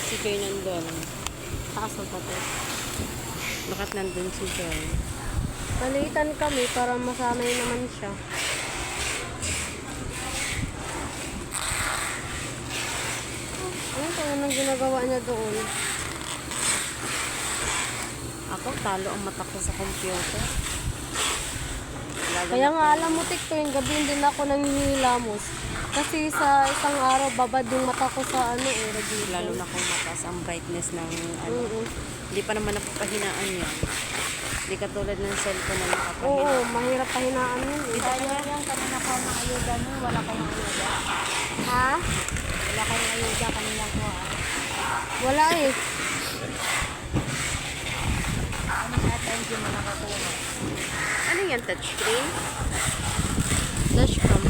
Si Joy nandun. Taas ng patis. Bakit nandun si Joy? Palitan kami para masanay naman siya. Ano to? Anong ginagawa niya doon? Ako, talo ang mata ko sa computer. Kaya nga alam mo, Tik, tuwing gabi din ako nanghihilamos. Kasi sa isang araw, babad yung mata ko sa radiation. Lalo na kung mataas ang brightness ng Hindi pa naman napapahinaan yan. Hindi katulad ng cellphone na nakapahina. Oo, mahirap pahinaan yun. Kaya yan, kanina ko ang ayuda mo, wala kayong ayuda. Ha? Wala kayong ayuda, kanina ko. Wala eh. Ano sa atin, hindi mo nakatulong. Ano yan? Touchscreen? Dashcam.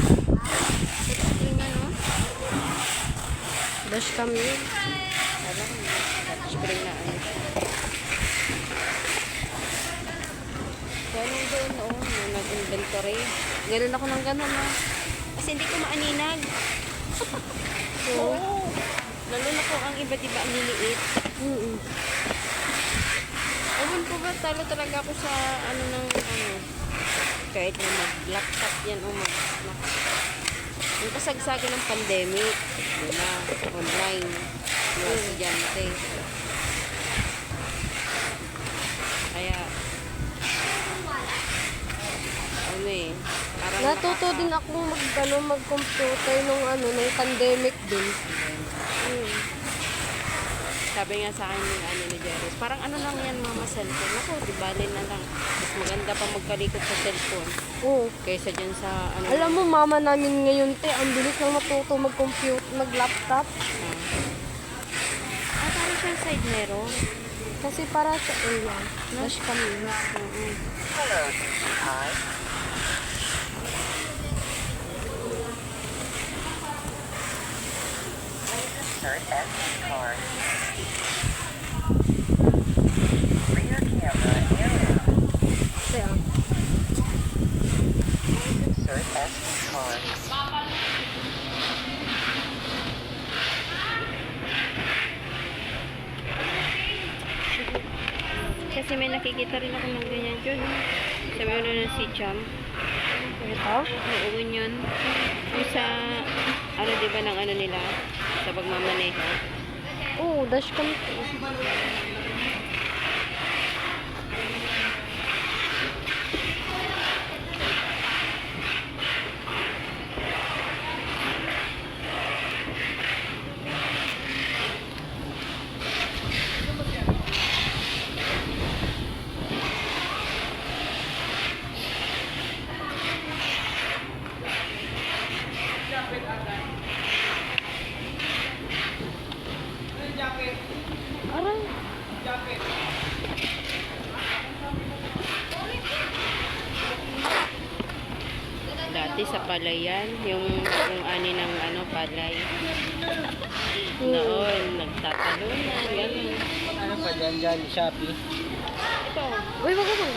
Touchscreen ano? Dashcam yun. Alam mo, touchscreen na ano siya. Kaya nung doon, nung nag-inventory, ganun ako ng ganun, Kasi hindi ko maaninag. Oo. Lalo na po ang iba't iba ang liliit. Ewan ko ba, talo talaga ako sa kahit na mag-laptop yan o yung kasagsagan ng pandemic, na online, mga estudyante. Kaya, parang Natuto din ako mag-computer nung pandemic din. Sabi nga sa akin ni Jerry, parang lang yan mama cellphone. Ako, di bali na lang. Mas maganda pa magkalikot sa cellphone. Oo. Kaysa dyan sa Alam mo, mama namin ngayon, ang bilis lang matuto mag-compute, mag-laptop. Parang siyang side mirror. Kasi para sa Dashcam yun. Hello, hi. Insert SD card. Rear camera area. Kaya, Insert SD card. Kasi may nakikita rin ako ng ganyan dyan. Sabi mo na si Cham. ito? Oo, yun. Yung sa, diba ng nila, sa pagmamaneho. Oo, Dashcam ito. Aray. Dati sa palayan, yung ani ng palay. Noon, nagtatalunan, gano'n. Ano pa dyan, Shopee? Ito, Uy, wag mo.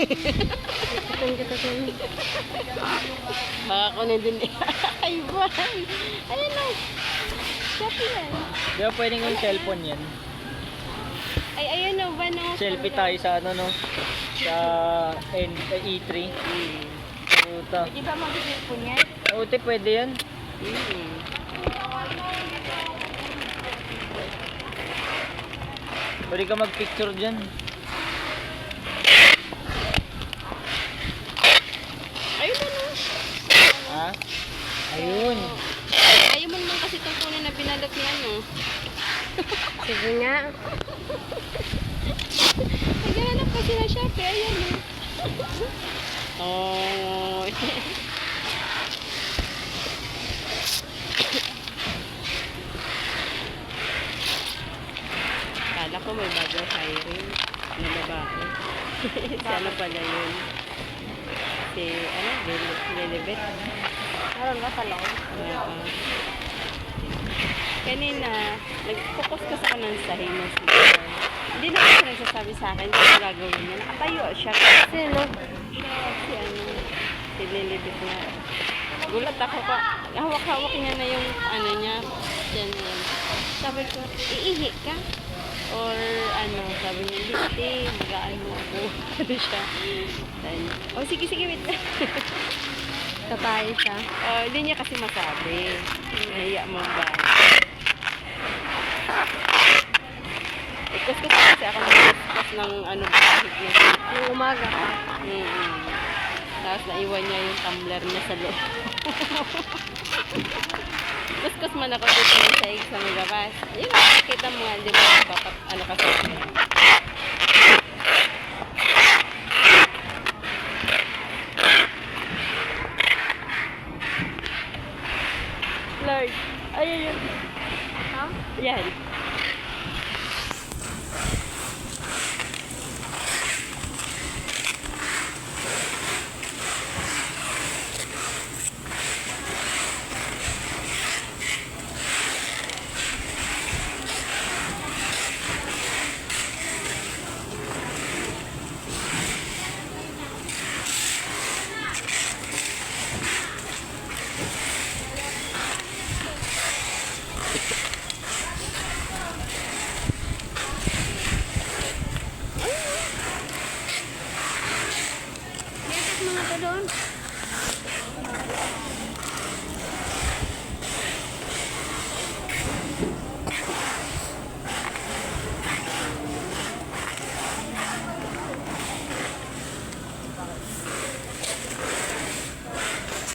Ikitan kita sa inyo. baka ko na din. Ay, boy! Ayan na! Shopee yan. Di ba pwedeng yung cellphone yan? Ay, ayun no, ba no? Selfie tayo sa sa E3. Puta. Di ba mag-cellphone yan? Uti, pwede yan. Pwede ka mag-picture dyan. Ayun na no. Ha? Ayun. Ayaw mo naman kasi itong kunin na binalot ni Sige nga. Naghahanap kasi na Shopee, ayan no. Oh. Kala ko may bagong hiring na babae. Sana pala yun. Si, Lilibet. Meron ba sa loob? Kanina, nag-focus kasi ako ng sahi mo siya. Hindi na kasi nagsasabi sa akin kung gagawin niya. Nakatayo siya. Sino? Si Lilibet nga. Gulat ako pa. Hawak-hawak niya na yung niya. Yan. Sabi ko, iihi ka? Or ano, sabi niya, hindi ate, mag-ano ako. Ano siya. Then, oh, sige, sige, wait lang. Katay siya. Hindi niya kasi masabi. Nahiya mo ba? Ikus-kus kasi ako nag-ikus ng ano, bahig niya. Nung umaga pa. Tapos naiwan niya yung tumbler niya sa loob. Kuskus man ako dito ng saig sa Megabas. Yun, nakikita mo nga, di ba? Ano kasi. Lord, ayun yun. Ha? Yan.